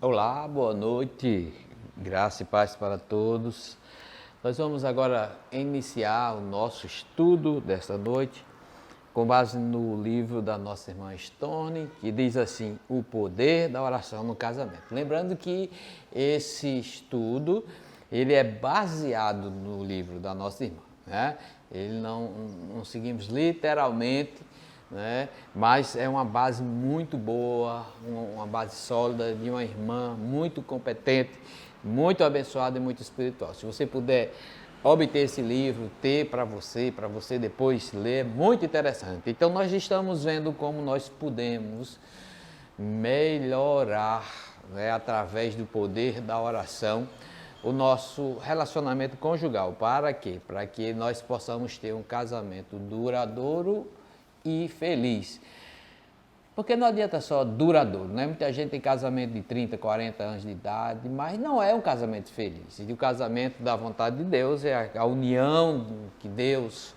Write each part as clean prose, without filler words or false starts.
Olá, boa noite, graça e paz para todos. Nós vamos agora iniciar o nosso estudo desta noite com base no livro da nossa irmã Stone, que diz assim: O poder da oração no casamento. Lembrando que esse estudo ele é baseado no livro da nossa irmã, né? Ele não seguimos literalmente, né? Mas é uma base muito boa, uma base sólida de uma irmã muito competente, muito abençoada e muito espiritual. Se você puder obter esse livro, ter para você depois ler, é muito interessante. Então nós estamos vendo como nós podemos melhorar, né, através do poder da oração, o nosso relacionamento conjugal. Para quê? Para que nós possamos ter um casamento duradouro e feliz. Porque não adianta só duradouro, né? Muita gente tem casamento de 30, 40 anos de idade, mas não é um casamento feliz. E o casamento da vontade de Deus é a união que Deus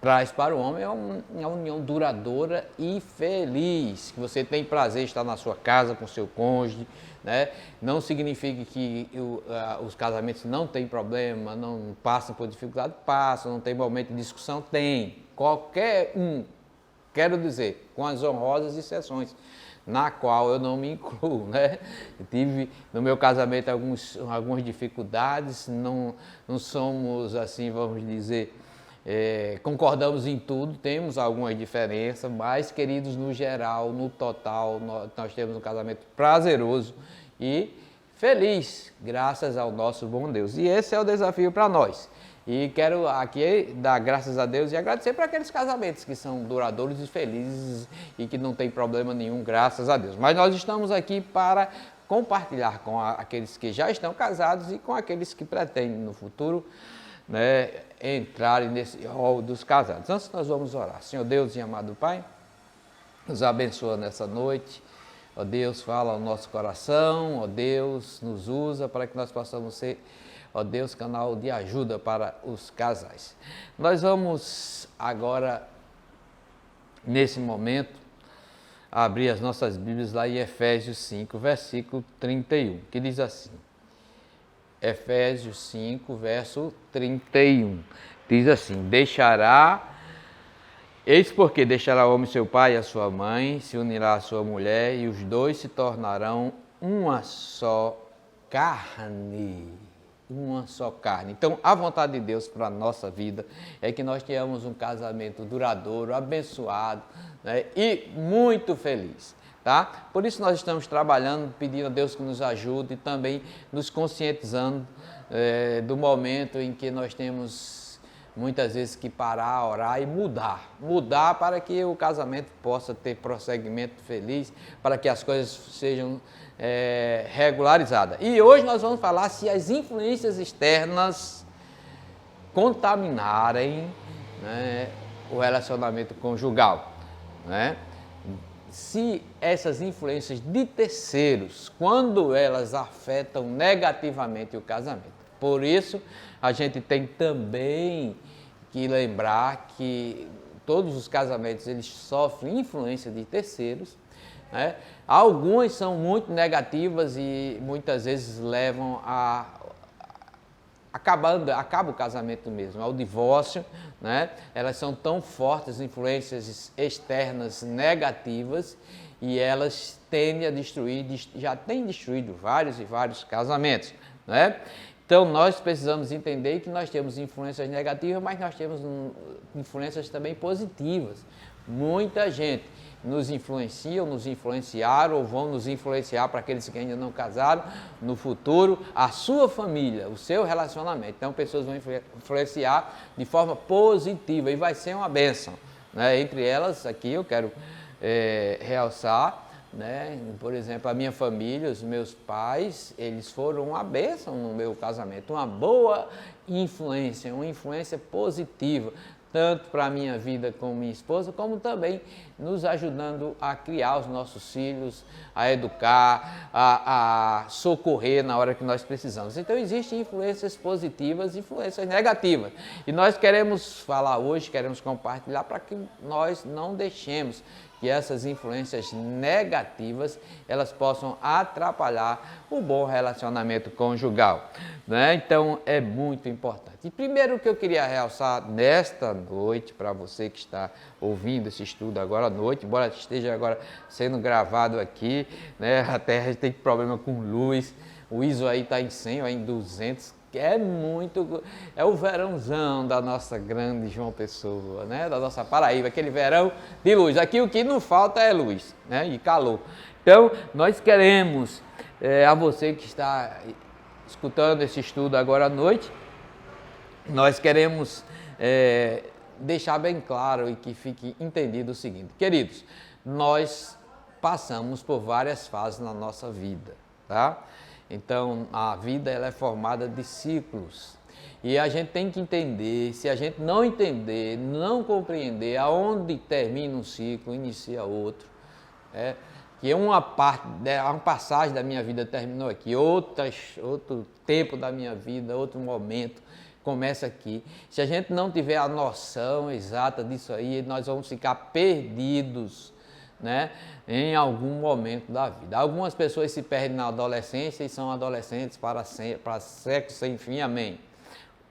traz para o homem, é uma união duradoura e feliz, que você tem prazer em estar na sua casa com seu cônjuge, né? Não significa que os casamentos não têm problema, não passam por dificuldade, passam, não tem momento de discussão, tem. Qualquer um, quero dizer, com as honrosas exceções, na qual eu não me incluo, né? Eu tive no meu casamento algumas dificuldades, não somos assim, vamos dizer, concordamos em tudo, temos algumas diferenças, mas, queridos, no geral, no total, nós temos um casamento prazeroso e feliz, graças ao nosso bom Deus. E esse é o desafio para nós. E quero aqui dar graças a Deus e agradecer para aqueles casamentos que são duradouros e felizes e que não tem problema nenhum, graças a Deus. Mas nós estamos aqui para compartilhar com aqueles que já estão casados e com aqueles que pretendem no futuro, né, entrarem nesse rol dos casados. Antes nós vamos orar. Senhor Deus e amado Pai, nos abençoa nessa noite. Ó Deus, fala ao nosso coração. Ó Deus, nos usa para que nós possamos ser, ó Deus, canal de ajuda para os casais. Nós vamos agora, nesse momento, abrir as nossas Bíblias lá em Efésios 5, versículo 31, que diz assim: Efésios 5, verso 31, diz assim: Eis porque deixará o homem seu pai e a sua mãe, se unirá à sua mulher, e os dois se tornarão uma só carne. Uma só carne. Então, a vontade de Deus para a nossa vida é que nós tenhamos um casamento duradouro, abençoado, né, e muito feliz. Tá? Por isso nós estamos trabalhando, pedindo a Deus que nos ajude e também nos conscientizando do momento em que nós temos muitas vezes que parar, orar e mudar para que o casamento possa ter prosseguimento feliz, para que as coisas sejam regularizadas. E hoje nós vamos falar se as influências externas contaminarem, né, o relacionamento conjugal, né? Se essas influências de terceiros, quando elas afetam negativamente o casamento. Por isso, a gente tem também que lembrar que todos os casamentos eles sofrem influência de terceiros, né? Algumas são muito negativas e muitas vezes levam acaba o casamento mesmo, ao divórcio, né? Elas são tão fortes, influências externas negativas, e elas tendem a destruir, já têm destruído vários e vários casamentos, né? Então nós precisamos entender que nós temos influências negativas, mas nós temos influências também positivas. Muita gente nos influenciam, nos influenciaram ou vão nos influenciar, para aqueles que ainda não casaram, no futuro, a sua família, o seu relacionamento. Então, pessoas vão influenciar de forma positiva e vai ser uma bênção, né? Entre elas, aqui eu quero realçar, né? Por exemplo, a minha família, os meus pais, eles foram uma bênção no meu casamento, uma boa influência, uma influência positiva, tanto para a minha vida com minha esposa, como também nos ajudando a criar os nossos filhos, a educar, a socorrer na hora que nós precisamos. Então, existem influências positivas e influências negativas. E nós queremos falar hoje, queremos compartilhar para que nós não deixemos que essas influências negativas, elas possam atrapalhar o bom relacionamento conjugal, né? Então, é muito importante. E primeiro que eu queria realçar nesta noite, para você que está ouvindo esse estudo agora à noite, embora esteja agora sendo gravado aqui, né? Até a gente tem problema com luz, o ISO aí está em 100 ou em 200, é o verãozão da nossa grande João Pessoa, né? Da nossa Paraíba, aquele verão de luz. Aqui o que não falta é luz, né? E calor. Então, nós queremos, a você que está escutando esse estudo agora à noite, nós queremos deixar bem claro e que fique entendido o seguinte. Queridos, nós passamos por várias fases na nossa vida, tá? Então, a vida ela é formada de ciclos e a gente tem que entender, se a gente não entender, não compreender aonde termina um ciclo, inicia outro, que uma passagem da minha vida terminou aqui, outro tempo da minha vida, outro momento começa aqui. Se a gente não tiver a noção exata disso aí, nós vamos ficar perdidos, né, em algum momento da vida. Algumas pessoas se perdem na adolescência e são adolescentes para séculos sem fim, amém.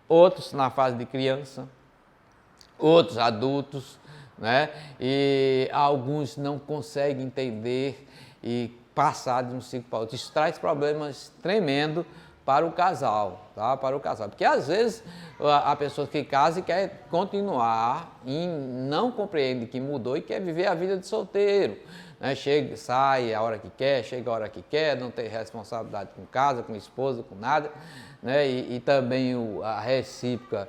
Outros na fase de criança, outros adultos, né, e alguns não conseguem entender e passar de um ciclo para outro. Isso traz problemas tremendos para o casal, tá? Para o casal. Porque às vezes a pessoa que casa e quer continuar e não compreende que mudou e quer viver a vida de solteiro, né? Chega, sai a hora que quer, chega a hora que quer, não tem responsabilidade com casa, com esposa, com nada, né? E também a recíproca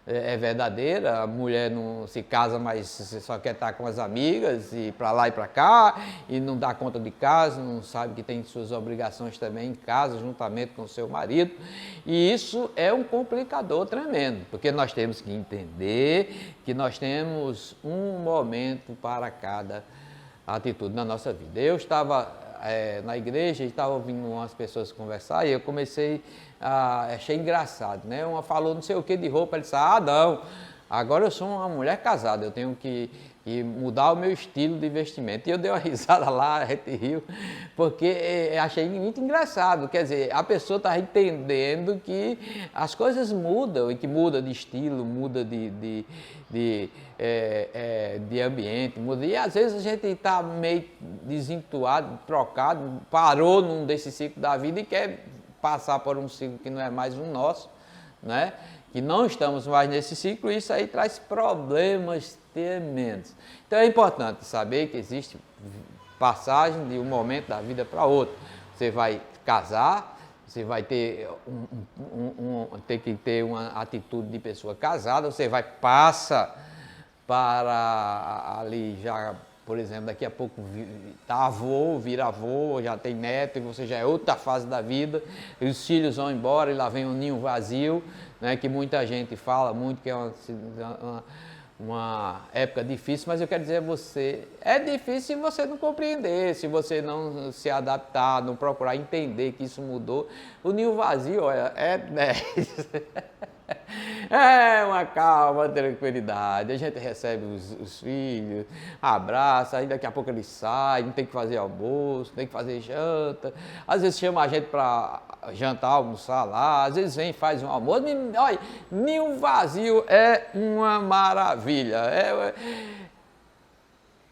é verdadeira, a mulher não se casa, mas só quer estar com as amigas e para lá e para cá, e não dá conta de casa, não sabe que tem suas obrigações também em casa, juntamente com o seu marido, e isso é um complicador tremendo, porque nós temos que entender que nós temos um momento para cada atitude na nossa vida. Eu estava na igreja e estava ouvindo umas pessoas conversar e eu comecei achei engraçado, né? Uma falou não sei o que de roupa, ele disse, não, agora eu sou uma mulher casada, eu tenho que mudar o meu estilo de vestimento. E eu dei uma risada lá, a gente riu, porque achei muito engraçado, quer dizer, a pessoa está entendendo que as coisas mudam, e que muda de estilo, muda de ambiente, muda, e às vezes a gente está meio desentuado, trocado, parou num desse ciclo da vida e quer passar por um ciclo que não é mais o nosso, né? Que não estamos mais nesse ciclo, e isso aí traz problemas tremendos. Então é importante saber que existe passagem de um momento da vida para outro. Você vai casar, você vai ter que ter uma atitude de pessoa casada, você passa para ali já, por exemplo, daqui a pouco tá avô, vira avô, já tem neto, e você já é outra fase da vida, e os filhos vão embora e lá vem um ninho vazio, né, que muita gente fala muito que é uma época difícil, mas eu quero dizer a você, é difícil se você não compreender, se você não se adaptar, não procurar entender que isso mudou. O ninho vazio, olha, é 10. É uma calma, tranquilidade, a gente recebe os filhos, abraça, aí daqui a pouco eles saem, não tem que fazer almoço, tem que fazer janta, às vezes chama a gente para jantar, almoçar lá, às vezes vem e faz um almoço. Olha, ninho vazio é uma maravilha,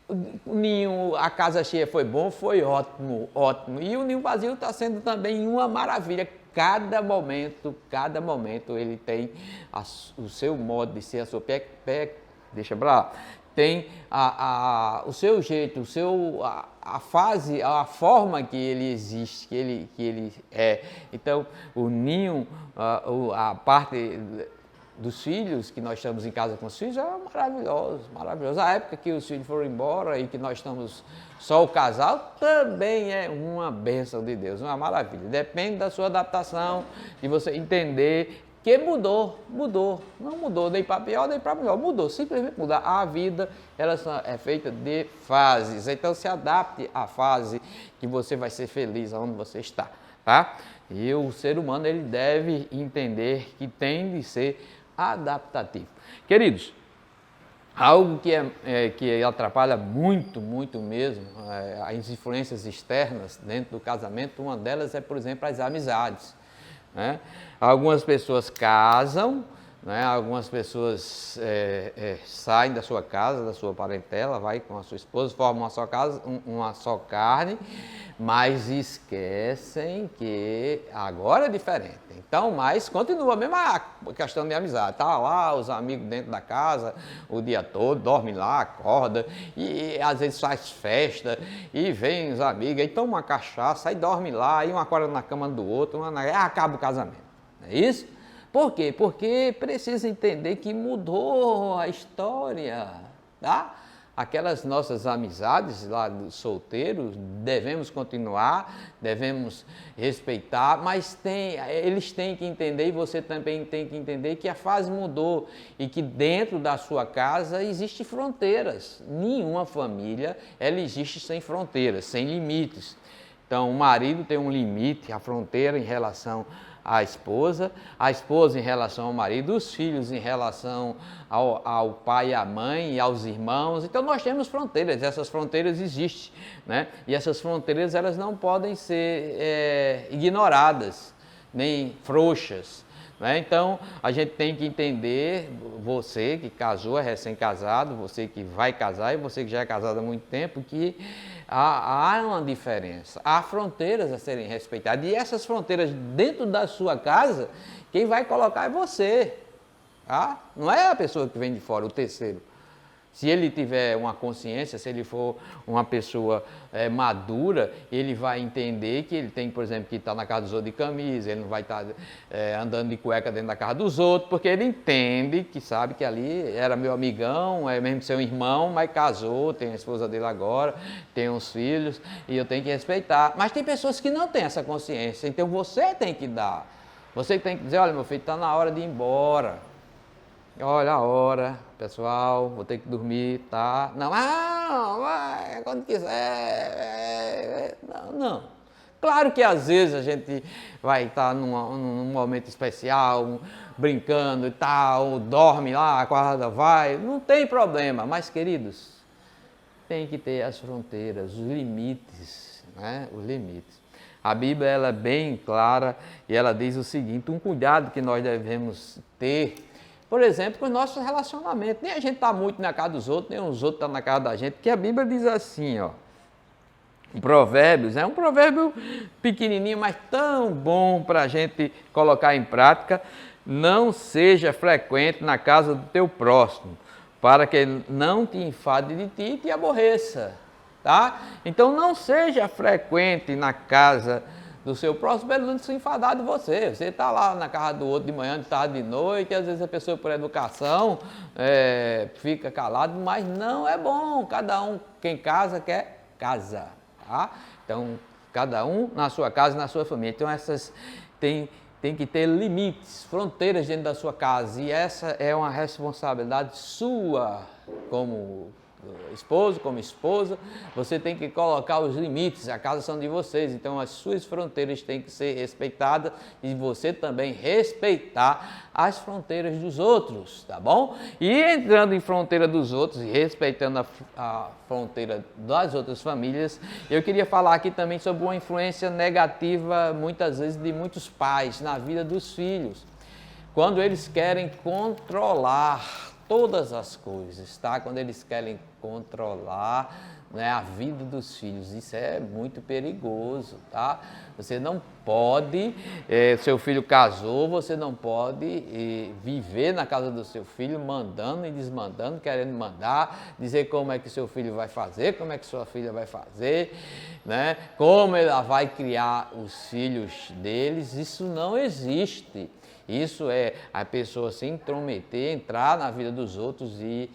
o ninho, a casa cheia foi bom, foi ótimo, ótimo, e o ninho vazio está sendo também uma maravilha. Cada momento ele tem o seu modo de ser, a sua deixa pra lá, tem o seu jeito, a fase, a forma que ele existe, que ele é. Então, o ninho, a parte dos filhos, que nós estamos em casa com os filhos, é maravilhoso, maravilhoso. A época que os filhos foram embora e que nós estamos só o casal, também é uma bênção de Deus, uma maravilha. Depende da sua adaptação, de você entender que mudou, não mudou nem para pior nem para melhor, mudou, simplesmente mudar. A vida, ela é feita de fases, então se adapte à fase que você vai ser feliz onde você está, tá? E o ser humano, ele deve entender que tem de ser adaptativo. Queridos, Algo que atrapalha muito, muito mesmo, as influências externas dentro do casamento, uma delas é, por exemplo, as amizades, né? Algumas pessoas casam, né? Algumas pessoas saem da sua casa, da sua parentela, vai com a sua esposa, formam uma só casa, uma só carne, mas esquecem que agora é diferente. Então, mas continua a mesma questão de amizade. Tá lá os amigos dentro da casa o dia todo, dorme lá, acorda, e às vezes faz festa, e vem os amigos, aí toma uma cachaça, aí dorme lá, aí um acorda na cama do outro, acaba o casamento. Não é isso? Por quê? Porque precisa entender que mudou a história, tá? Aquelas nossas amizades lá dos solteiros, devemos continuar, devemos respeitar, mas eles têm que entender, e você também tem que entender, que a fase mudou e que dentro da sua casa existem fronteiras. Nenhuma família ela existe sem fronteiras, sem limites. Então, o marido tem um limite, a fronteira em relação à esposa em relação ao marido, os filhos em relação ao pai e à mãe e aos irmãos. Então nós temos fronteiras, essas fronteiras existem, né? E essas fronteiras elas não podem ser ignoradas, nem frouxas, né? Então a gente tem que entender, você que casou, é recém-casado, você que vai casar e você que já é casado há muito tempo, que há uma diferença, há fronteiras a serem respeitadas, e essas fronteiras dentro da sua casa, quem vai colocar é você, tá? Não é a pessoa que vem de fora, o terceiro. Se ele tiver uma consciência, se ele for uma pessoa madura, ele vai entender que ele tem, por exemplo, que estar na casa dos outros de camisa, ele não vai estar andando de cueca dentro da casa dos outros, porque ele entende, que sabe que ali era meu amigão, é mesmo seu irmão, mas casou, tem a esposa dele agora, tem uns filhos, e eu tenho que respeitar. Mas tem pessoas que não têm essa consciência, então você tem que dar. Você tem que dizer, olha meu filho, está na hora de ir embora. Olha a hora, pessoal, vou ter que dormir, tá? Não, vai, quando quiser. Não. Claro que às vezes a gente vai estar num momento especial, brincando e tal, dorme lá, acorda, vai, não tem problema. Mas, queridos, tem que ter as fronteiras, os limites, né? Os limites. A Bíblia ela é bem clara e ela diz o seguinte, um cuidado que nós devemos ter, por exemplo, com os nossos relacionamentos. Nem a gente está muito na casa dos outros, nem os outros estão na casa da gente, porque a Bíblia diz assim, ó, Provérbios, é um provérbio pequenininho, mas tão bom para a gente colocar em prática. Não seja frequente na casa do teu próximo, para que ele não te enfade de ti e te aborreça, tá? Então não seja frequente na casa do seu próximo, ele não se enfadar de você. Você está lá na casa do outro de manhã, de tarde, de noite, e às vezes a pessoa por educação fica calado, mas não é bom. Cada um, quem casa, quer casa, tá? Então, cada um na sua casa, na sua família. Então, essas tem que ter limites, fronteiras dentro da sua casa, e essa é uma responsabilidade sua como esposo, como esposa. Você tem que colocar os limites, a casa são de vocês, então as suas fronteiras têm que ser respeitadas e você também respeitar as fronteiras dos outros, tá bom? E entrando em fronteira dos outros e respeitando a fronteira das outras famílias, eu queria falar aqui também sobre uma influência negativa, muitas vezes, de muitos pais na vida dos filhos, quando eles querem controlar todas as coisas, tá? Quando eles querem controlar, né, a vida dos filhos, isso é muito perigoso, tá? Você não pode, seu filho casou, você não pode viver na casa do seu filho mandando e desmandando, querendo mandar, dizer como é que seu filho vai fazer, como é que sua filha vai fazer, né? Como ela vai criar os filhos deles, isso não existe. Isso é a pessoa se intrometer, entrar na vida dos outros e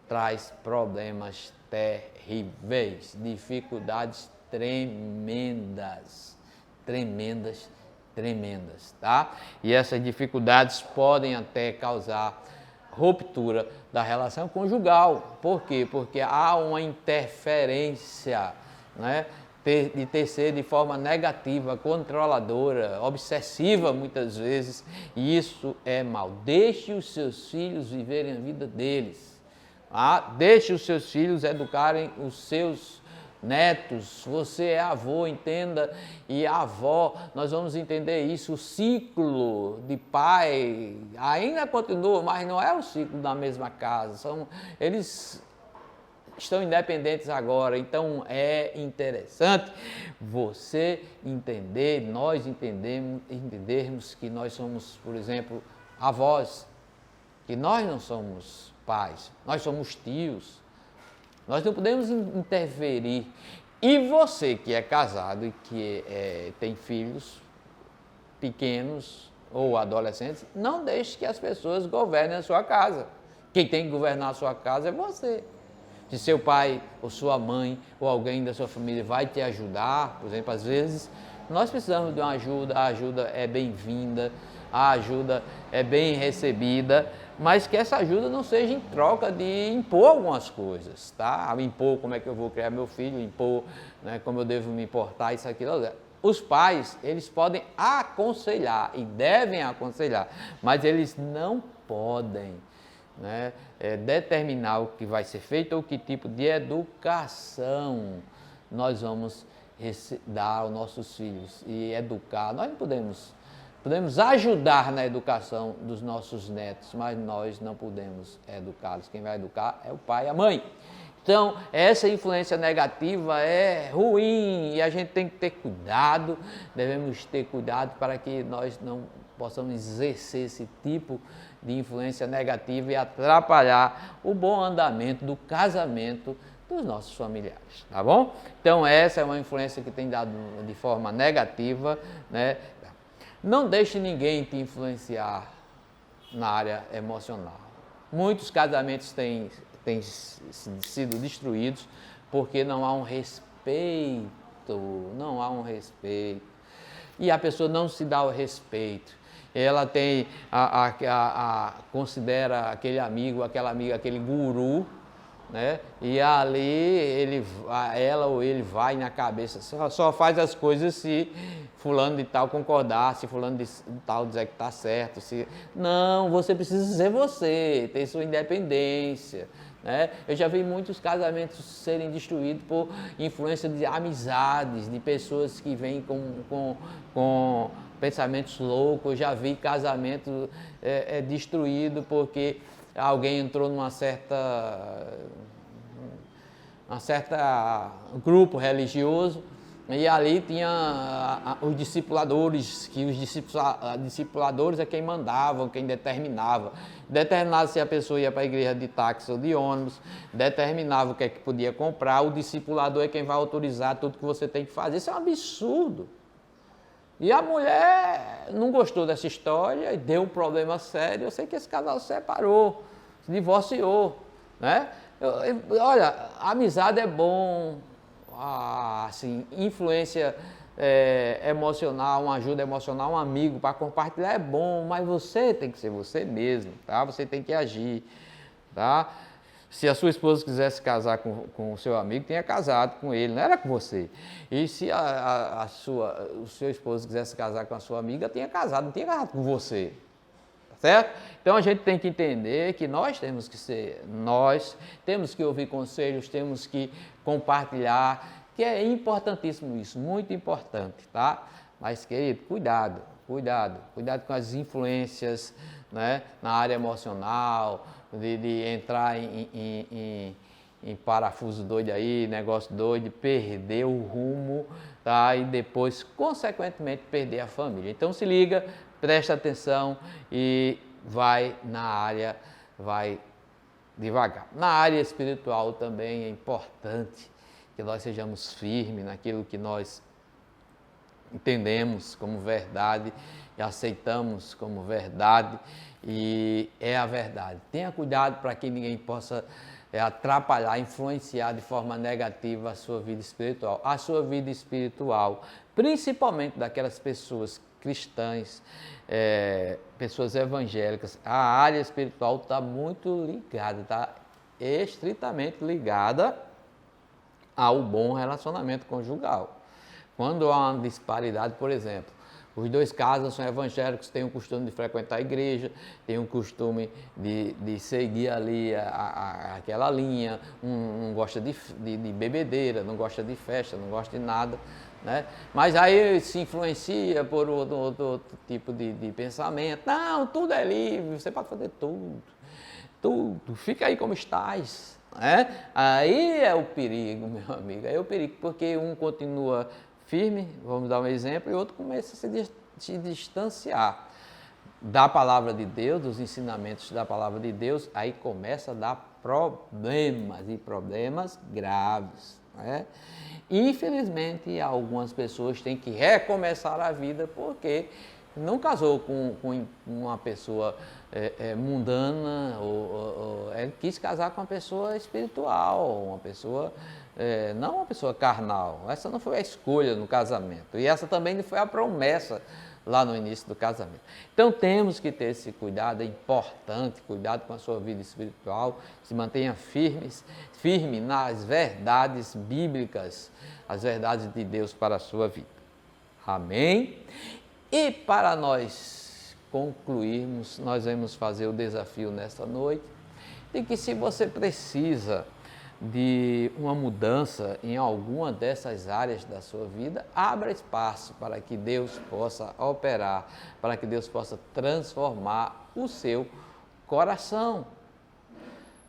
traz problemas terríveis, dificuldades tremendas, tá? E essas dificuldades podem até causar ruptura da relação conjugal. Por quê? Porque há uma interferência, né, de terceiro de forma negativa, controladora, obsessiva muitas vezes, e isso é mal. Deixe os seus filhos viverem a vida deles. Deixe os seus filhos educarem os seus netos. Você é avô, entenda, e a avó, nós vamos entender isso. O ciclo de pai ainda continua, mas não é o ciclo da mesma casa. Eles estão independentes agora, então é interessante você entender, nós entendermos que nós somos, por exemplo, avós, que nós não somos pais, nós somos tios, nós não podemos interferir. E você que é casado e que tem filhos pequenos ou adolescentes, não deixe que as pessoas governem a sua casa. Quem tem que governar a sua casa é você. Se seu pai ou sua mãe ou alguém da sua família vai te ajudar, por exemplo, às vezes nós precisamos de uma ajuda, a ajuda é bem-vinda, a ajuda é bem recebida, mas que essa ajuda não seja em troca de impor algumas coisas, tá? Impor como é que eu vou criar meu filho, impor, né, como eu devo me importar, isso, aquilo. Os pais, eles podem aconselhar e devem aconselhar, mas eles não podem, né, determinar o que vai ser feito ou que tipo de educação nós vamos dar aos nossos filhos e educar. Nós não podemos ajudar na educação dos nossos netos, mas nós não podemos educá-los. Quem vai educar é o pai e a mãe. Então, essa influência negativa é ruim e a gente tem que ter cuidado, devemos ter cuidado para que nós não possamos exercer esse tipo de influência negativa e atrapalhar o bom andamento do casamento dos nossos familiares, tá bom? Então, essa é uma influência que tem dado de forma negativa, né? Não deixe ninguém te influenciar na área emocional. Muitos casamentos têm sido destruídos porque não há um respeito, e a pessoa não se dá o respeito. Ela tem, considera aquele amigo, aquela amiga, aquele guru, né? E ali ela ou ele vai na cabeça, só faz as coisas se fulano de tal concordar, se fulano de tal dizer que está certo. Não, você precisa ser você, ter sua independência, né? Eu já vi muitos casamentos serem destruídos por influência de amizades, de pessoas que vêm com pensamentos loucos. Eu já vi casamento destruído porque alguém entrou numa certa grupo religioso e ali tinha os discipuladores, que os discipuladores é quem mandavam, quem determinava se a pessoa ia para a igreja de táxi ou de ônibus, determinava o que é que podia comprar, o discipulador é quem vai autorizar tudo que você tem que fazer. Isso é um absurdo. E a mulher não gostou dessa história e deu um problema sério. Eu sei que esse casal se separou, se divorciou, né? Olha, amizade é bom, assim, influência emocional, uma ajuda emocional, um amigo para compartilhar é bom, mas você tem que ser você mesmo, tá? Você tem que agir, tá? Se a sua esposa quisesse casar com o seu amigo, tenha casado com ele, não era com você. E se o seu esposo quisesse casar com a sua amiga, tenha casado, não tenha casado com você. Tá certo? Então a gente tem que entender que nós temos que ouvir conselhos, temos que compartilhar, que é importantíssimo isso, muito importante, tá? Mas, querido, cuidado com as influências, né, na área emocional, de entrar em parafuso doido aí, negócio doido, perder o rumo, tá? E depois, consequentemente, perder a família. Então se liga, presta atenção e vai devagar. Na área espiritual também é importante que nós sejamos firmes naquilo que nós entendemos como verdade e aceitamos como verdade e é a verdade. Tenha cuidado para que ninguém possa atrapalhar, influenciar de forma negativa a sua vida espiritual. A sua vida espiritual, principalmente daquelas pessoas cristãs, pessoas evangélicas, a área espiritual está muito ligada, está estritamente ligada ao bom relacionamento conjugal. Quando há uma disparidade, por exemplo, Os dois casam, são evangélicos, têm o costume de frequentar a igreja, têm o costume de seguir ali aquela linha, não gosta de bebedeira, não gosta de festa, não gosta de nada, né? Mas aí se influencia por outro tipo de pensamento. Não, tudo é livre, você pode fazer tudo, fica aí como estás. Aí é o perigo, meu amigo, aí é o perigo, porque um continua firme, vamos dar um exemplo, e outro começa a se distanciar da palavra de Deus, dos ensinamentos da palavra de Deus, aí começa a dar problemas, e problemas graves. Infelizmente, algumas pessoas têm que recomeçar a vida porque não casou com uma pessoa mundana, ou ele quis casar com uma pessoa espiritual, uma pessoa, não uma pessoa carnal. Essa não foi a escolha no casamento, e essa também não foi a promessa lá no início do casamento. Então temos que ter esse cuidado, é importante, cuidado com a sua vida espiritual, se mantenha firme nas verdades bíblicas, as verdades de Deus para a sua vida. Amém? E para nós concluirmos, nós vamos fazer o desafio nesta noite, de que se você precisa de uma mudança em alguma dessas áreas da sua vida, abra espaço para que Deus possa operar, para que Deus possa transformar o seu coração.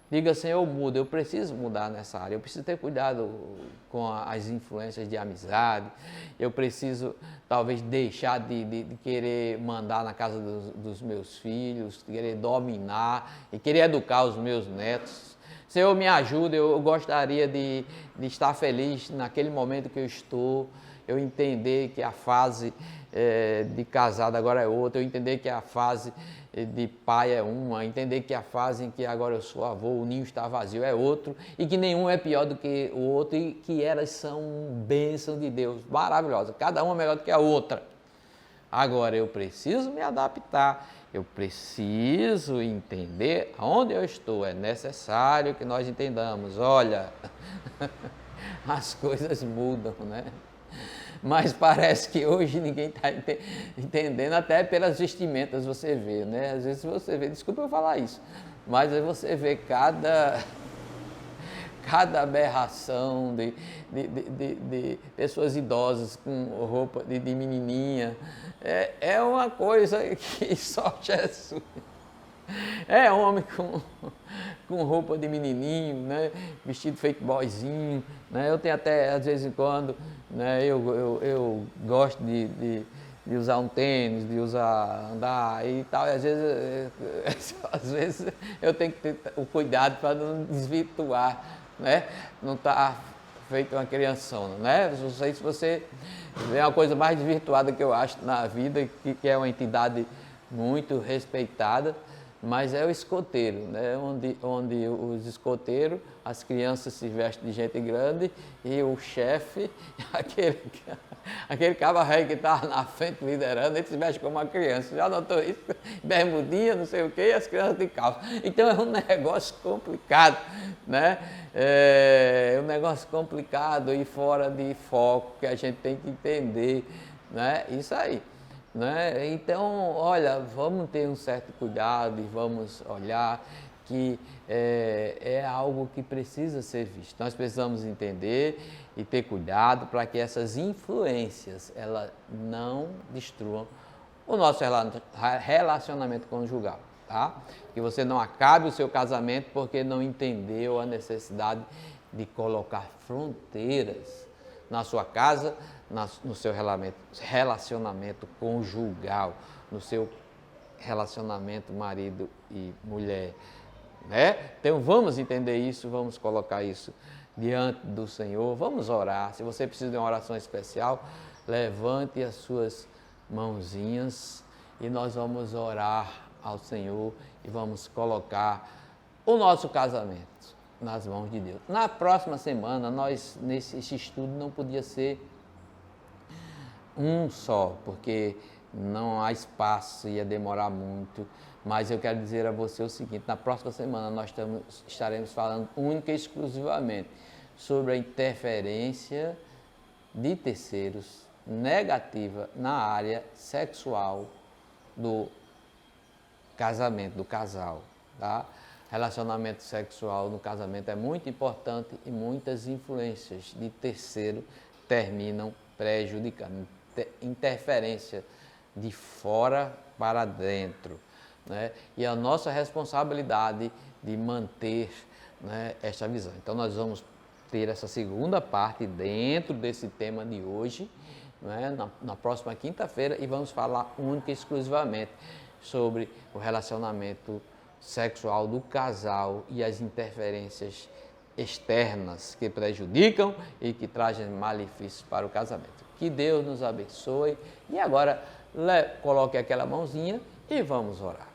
Diga, Senhor, muda, eu preciso mudar nessa área, eu preciso ter cuidado com as influências de amizade, eu preciso talvez deixar de querer mandar na casa dos meus filhos, querer dominar e querer educar os meus netos. Senhor, me ajuda, eu gostaria de estar feliz naquele momento que eu estou, eu entender que a fase de casado agora é outra, eu entender que a fase de pai é uma, entender que a fase em que agora eu sou avô, o ninho está vazio é outro, e que nenhum é pior do que o outro, e que elas são bênção de Deus, maravilhosa, cada uma melhor do que a outra. Agora eu preciso me adaptar, eu preciso entender onde eu estou, é necessário que nós entendamos, olha, as coisas mudam, né? Mas parece que hoje ninguém está entendendo, até pelas vestimentas você vê, né? Às vezes você vê, desculpa eu falar isso, mas aí você vê cada aberração de pessoas idosas com roupa de menininha, é uma coisa que só Jesus... É homem com roupa de menininho, né? Vestido feito boyzinho, né? Eu tenho até, às vezes em quando, né? Eu gosto de usar um tênis, de andar e tal, e às vezes eu tenho que ter o cuidado para não desvirtuar, né? Não estar feito uma criançona, né? Não sei se você vê uma coisa mais desvirtuada que eu acho na vida, que é uma entidade muito respeitada, mas é o escoteiro, né? onde os escoteiros, as crianças se vestem de gente grande e o chefe, aquele cabo-rei que está na frente liderando, ele se veste como uma criança. Já notou isso? Bermudinha, não sei o quê, e as crianças de calça. Então é um negócio complicado, né? É um negócio complicado e fora de foco, que a gente tem que entender, né? Isso aí. Né? Então, olha, vamos ter um certo cuidado e vamos olhar que é algo que precisa ser visto. Nós precisamos entender e ter cuidado para que essas influências elas não destruam o nosso relacionamento conjugal, tá? Que você não acabe o seu casamento porque não entendeu a necessidade de colocar fronteiras na sua casa, no seu relacionamento conjugal, no seu relacionamento marido e mulher, né? Então vamos entender isso, vamos colocar isso diante do Senhor, vamos orar. Se você precisa de uma oração especial, levante as suas mãozinhas e nós vamos orar ao Senhor e vamos colocar o nosso casamento nas mãos de Deus. Na próxima semana, nesse estudo não podia ser um só, porque não há espaço, ia demorar muito, mas eu quero dizer a você o seguinte, na próxima semana nós estaremos falando única e exclusivamente sobre a interferência de terceiros negativa na área sexual do casamento, do casal, tá? Relacionamento sexual no casamento é muito importante e muitas influências de terceiro terminam prejudicando. Interferência de fora para dentro, né? E a nossa responsabilidade de manter, né, esta visão. Então nós vamos ter essa segunda parte dentro desse tema de hoje, né, na próxima quinta-feira, e vamos falar única e exclusivamente sobre o relacionamento sexual do casal e as interferências externas que prejudicam e que trazem malefícios para o casamento. Que Deus nos abençoe. E agora coloque aquela mãozinha e vamos orar.